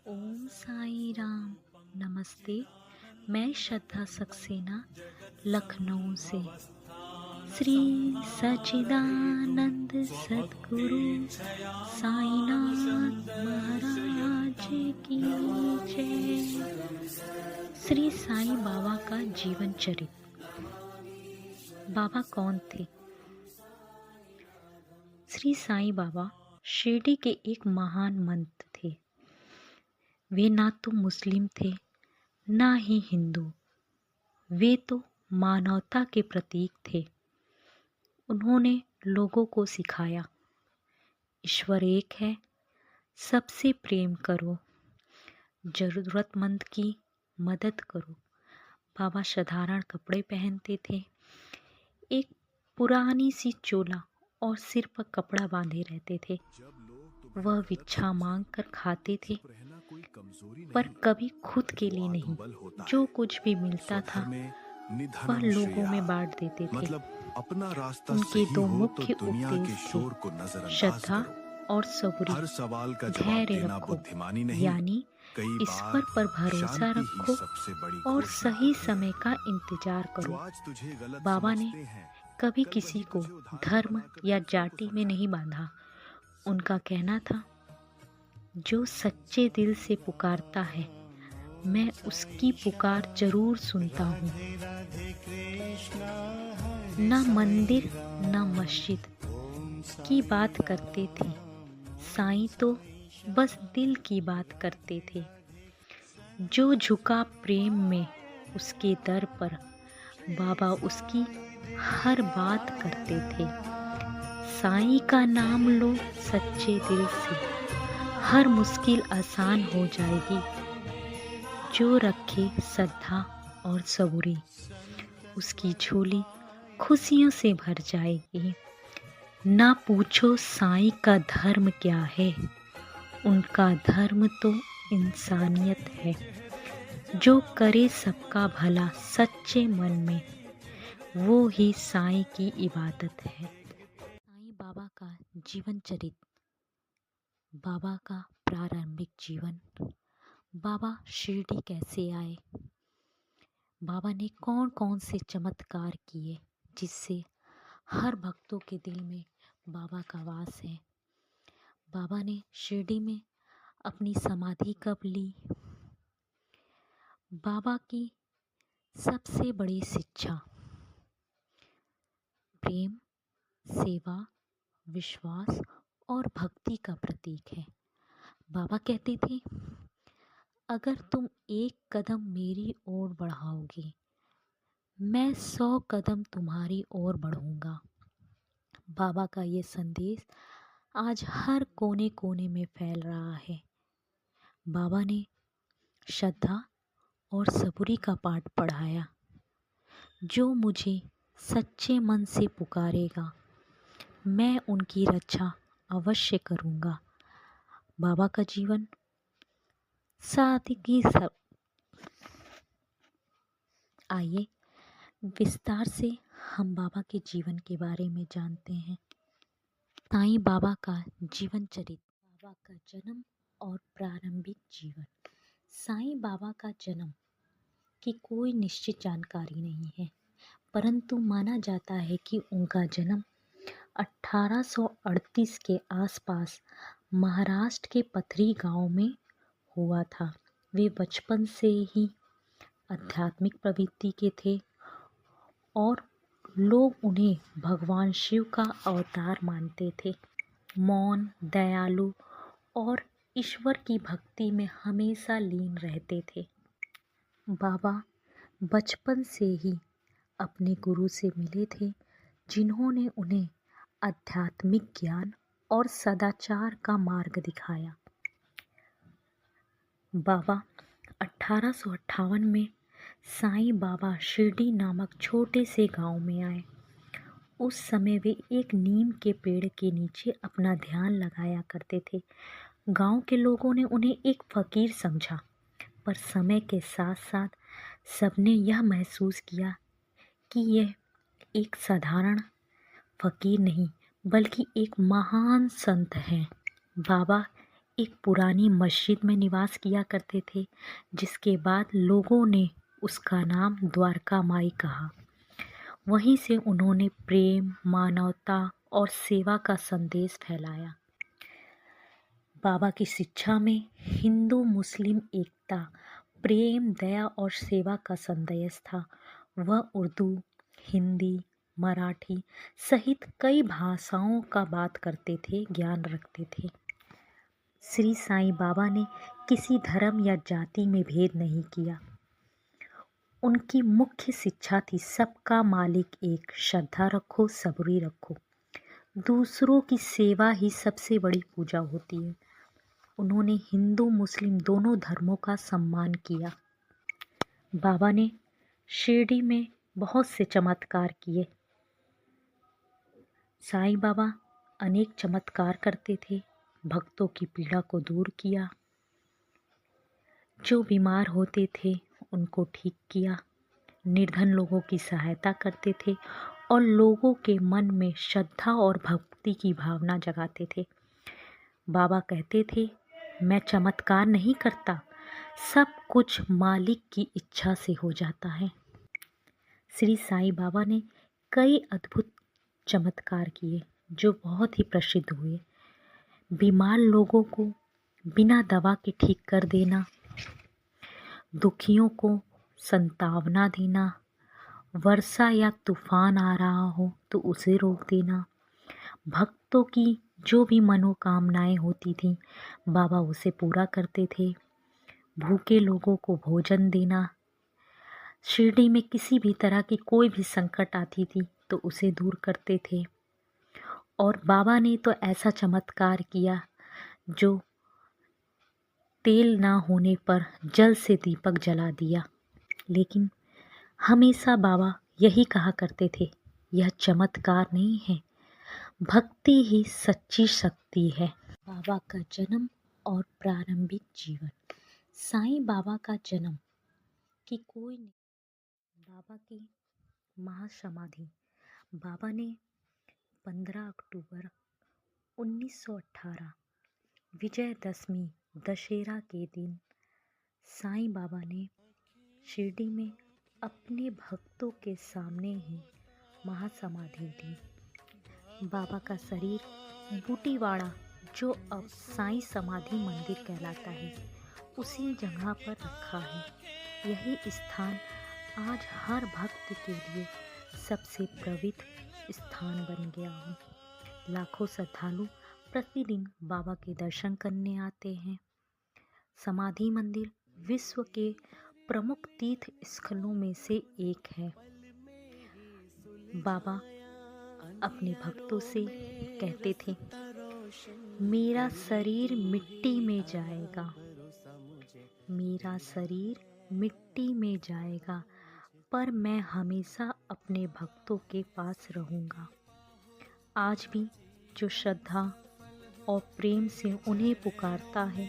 ओम साई राम। नमस्ते। मैं श्रद्धा सक्सेना, लखनऊ से। श्री सच्चिदानंद सद्गुरु साईनाथ महाराज की जय। श्री साईं बाबा का जीवन चरित्र। बाबा कौन थे? श्री साईं बाबा शिरडी के एक महान महंत थे। वे ना तो मुस्लिम थे ना ही हिंदू। वे तो मानवता के प्रतीक थे। उन्होंने लोगों को सिखाया, ईश्वर एक है, सबसे प्रेम करो, ज़रूरतमंद की मदद करो। बाबा साधारण कपड़े पहनते थे, एक पुरानी सी चोला और सिर पर कपड़ा बांधे रहते थे। वह भिक्षा मांग कर खाते थे, पर कभी खुद के लिए नहीं। जो कुछ भी मिलता था वह लोगों में बांट देते थे। उनके दो मुख्य उपदेश थे, श्रद्धा और सबूरी। धैर्य रखो, यानी ईश्वर पर भरोसा रखो और सही समय का इंतजार करो। बाबा ने कभी किसी को धर्म या जाति में नहीं बांधा। उनका कहना था, जो सच्चे दिल से पुकारता है मैं उसकी पुकार जरूर सुनता हूँ। ना मंदिर ना मस्जिद की बात करते थे साईं, तो बस दिल की बात करते थे। जो झुका प्रेम में उसके दर पर, बाबा उसकी हर बात करते थे। साईं का नाम लो सच्चे दिल से, हर मुश्किल आसान हो जाएगी। जो रखे श्रद्धा और सबूरी, उसकी झोली खुशियों से भर जाएगी। ना पूछो साईं का धर्म क्या है, उनका धर्म तो इंसानियत है। जो करे सबका भला सच्चे मन में, वो ही साईं की इबादत है। साईं बाबा का जीवन चरित्र। बाबा का प्रारंभिक जीवन। बाबा शिरडी कैसे आए? बाबा ने कौन कौन से चमत्कार किए जिससे हर भक्तों के दिल में बाबा का वास है? बाबा ने शिरडी में अपनी समाधि कब ली? बाबा की सबसे बड़ी शिक्षा प्रेम, सेवा, विश्वास और भक्ति का प्रतीक है। बाबा कहते थे, अगर तुम एक कदम मेरी ओर बढ़ाओगे, मैं 100 कदम तुम्हारी ओर बढ़ूंगा। बाबा का ये संदेश आज हर कोने कोने में फैल रहा है। बाबा ने श्रद्धा और सबूरी का पाठ पढ़ाया। जो मुझे सच्चे मन से पुकारेगा, मैं उनकी रक्षा अवश्य करूंगा। बाबा का जीवन सादगी सब। आइए विस्तार से हम बाबा के जीवन के बारे में जानते हैं। साईं बाबा का जीवन चरित्र। बाबा का जन्म और प्रारंभिक जीवन। साईं बाबा का जन्म की कोई निश्चित जानकारी नहीं है, परंतु माना जाता है कि उनका जन्म 1838 के आसपास महाराष्ट्र के पथरी गांव में हुआ था। वे बचपन से ही आध्यात्मिक प्रवृत्ति के थे और लोग उन्हें भगवान शिव का अवतार मानते थे। मौन, दयालु और ईश्वर की भक्ति में हमेशा लीन रहते थे। बाबा बचपन से ही अपने गुरु से मिले थे, जिन्होंने उन्हें आध्यात्मिक ज्ञान और सदाचार का मार्ग दिखाया। बाबा 1858 में साईं बाबा शिरडी नामक छोटे से गांव में आए। उस समय वे एक नीम के पेड़ के नीचे अपना ध्यान लगाया करते थे। गांव के लोगों ने उन्हें एक फकीर समझा, पर समय के साथ साथ सबने यह महसूस किया कि यह एक साधारण फकीर नहीं बल्कि एक महान संत हैं। बाबा एक पुरानी मस्जिद में निवास किया करते थे, जिसके बाद लोगों ने उसका नाम द्वारका माई कहा। वहीं से उन्होंने प्रेम, मानवता और सेवा का संदेश फैलाया। बाबा की शिक्षा में हिंदू मुस्लिम एकता, प्रेम, दया और सेवा का संदेश था। वह उर्दू, हिंदी, मराठी सहित कई भाषाओं का बात करते थे, ज्ञान रखते थे। श्री साईं बाबा ने किसी धर्म या जाति में भेद नहीं किया। उनकी मुख्य शिक्षा थी सबका मालिक एक, श्रद्धा रखो, सबूरी रखो। दूसरों की सेवा ही सबसे बड़ी पूजा होती है। उन्होंने हिंदू मुस्लिम दोनों धर्मों का सम्मान किया। बाबा ने शिरडी में बहुत से चमत्कार किए। साईं बाबा अनेक चमत्कार करते थे, भक्तों की पीड़ा को दूर किया, जो बीमार होते थे उनको ठीक किया, निर्धन लोगों की सहायता करते थे और लोगों के मन में श्रद्धा और भक्ति की भावना जगाते थे। बाबा कहते थे, मैं चमत्कार नहीं करता, सब कुछ मालिक की इच्छा से हो जाता है। श्री साईं बाबा ने कई अद्भुत चमत्कार किए जो बहुत ही प्रसिद्ध हुए। बीमार लोगों को बिना दवा के ठीक कर देना, दुखियों को संतावना देना, वर्षा या तूफान आ रहा हो तो उसे रोक देना, भक्तों की जो भी मनोकामनाएं होती थीं बाबा उसे पूरा करते थे, भूखे लोगों को भोजन देना, शिरडी में किसी भी तरह की कोई भी संकट आती थी तो उसे दूर करते थे। और बाबा ने तो ऐसा चमत्कार किया जो तेल ना होने पर जल से दीपक जला दिया। लेकिन हमेशा बाबा यही कहा करते थे, यह चमत्कार नहीं है, भक्ति ही सच्ची शक्ति है। बाबा का जन्म और प्रारंभिक जीवन। साईं बाबा का जन्म की कोई नहीं। बाबा की महासमाधि। बाबा ने 15 अक्टूबर 1918 विजयदशमी दशहरा के दिन साईं बाबा ने शिरडी में अपने भक्तों के सामने ही महासमाधि दी। बाबा का शरीर बूटीवाड़ा, जो अब साईं समाधि मंदिर कहलाता है, उसी जगह पर रखा है। यही स्थान आज हर भक्त के लिए सबसे पवित्र स्थान बन गया है। लाखों श्रद्धालु प्रतिदिन बाबा के दर्शन करने आते हैं। समाधि मंदिर विश्व के प्रमुख तीर्थ स्थलों में से एक है। बाबा अपने भक्तों से कहते थे, मेरा शरीर मिट्टी में जाएगा, मेरा शरीर मिट्टी में जाएगा, पर मैं हमेशा अपने भक्तों के पास रहूँगा। आज भी जो श्रद्धा और प्रेम से उन्हें पुकारता है,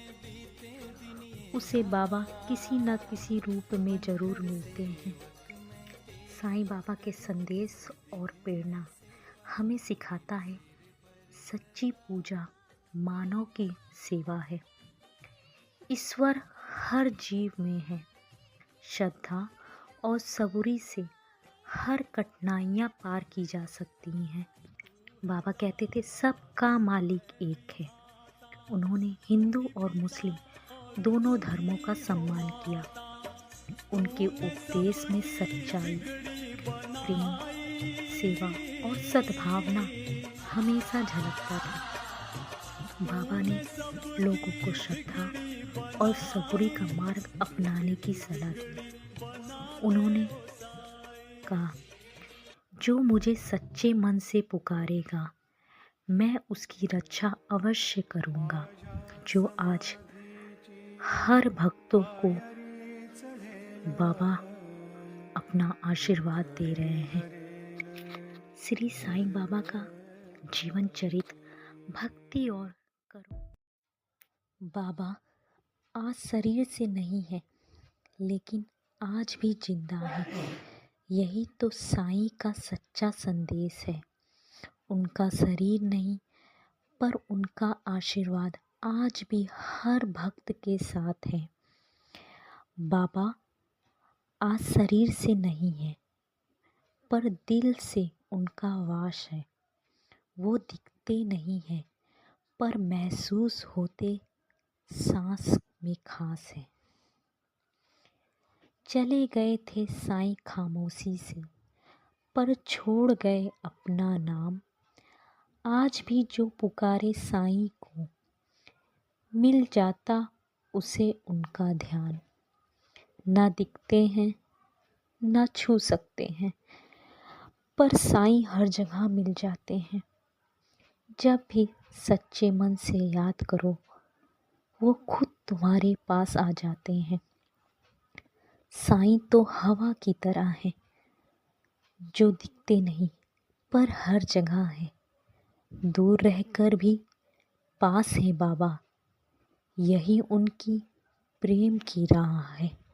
उसे बाबा किसी न किसी रूप में ज़रूर मिलते हैं। साईं बाबा के संदेश और प्रेरणा हमें सिखाता है, सच्ची पूजा मानव की सेवा है। ईश्वर हर जीव में है। श्रद्धा और सबूरी से हर कठिनाइयाँ पार की जा सकती हैं। बाबा कहते थे, सबका मालिक एक है। उन्होंने हिंदू और मुस्लिम दोनों धर्मों का सम्मान किया। उनके उपदेश में सच्चाई, प्रेम, सेवा और सद्भावना हमेशा झलकता था। बाबा ने लोगों को श्रद्धा और सबूरी का मार्ग अपनाने की सलाह दी। उन्होंने कहा, जो मुझे सच्चे मन से पुकारेगा, मैं उसकी रक्षा अवश्य करूँगा। जो आज हर भक्तों को बाबा अपना आशीर्वाद दे रहे हैं। श्री साईं बाबा का जीवन चरित्र भक्ति और करुणा। बाबा आज शरीर से नहीं है, लेकिन आज भी जिंदा है। यही तो साईं का सच्चा संदेश है। उनका शरीर नहीं, पर उनका आशीर्वाद आज भी हर भक्त के साथ है। बाबा आज शरीर से नहीं है, पर दिल से उनका वास है। वो दिखते नहीं हैं, पर महसूस होते सांस में खास है। चले गए थे साईं खामोशी से, पर छोड़ गए अपना नाम। आज भी जो पुकारे साईं को, मिल जाता उसे उनका ध्यान। ना दिखते हैं, ना छू सकते हैं, पर साईं हर जगह मिल जाते हैं। जब भी सच्चे मन से याद करो, वो खुद तुम्हारे पास आ जाते हैं। साईं तो हवा की तरह है, जो दिखते नहीं पर हर जगह है। दूर रहकर भी पास है बाबा, यही उनकी प्रेम की राह है।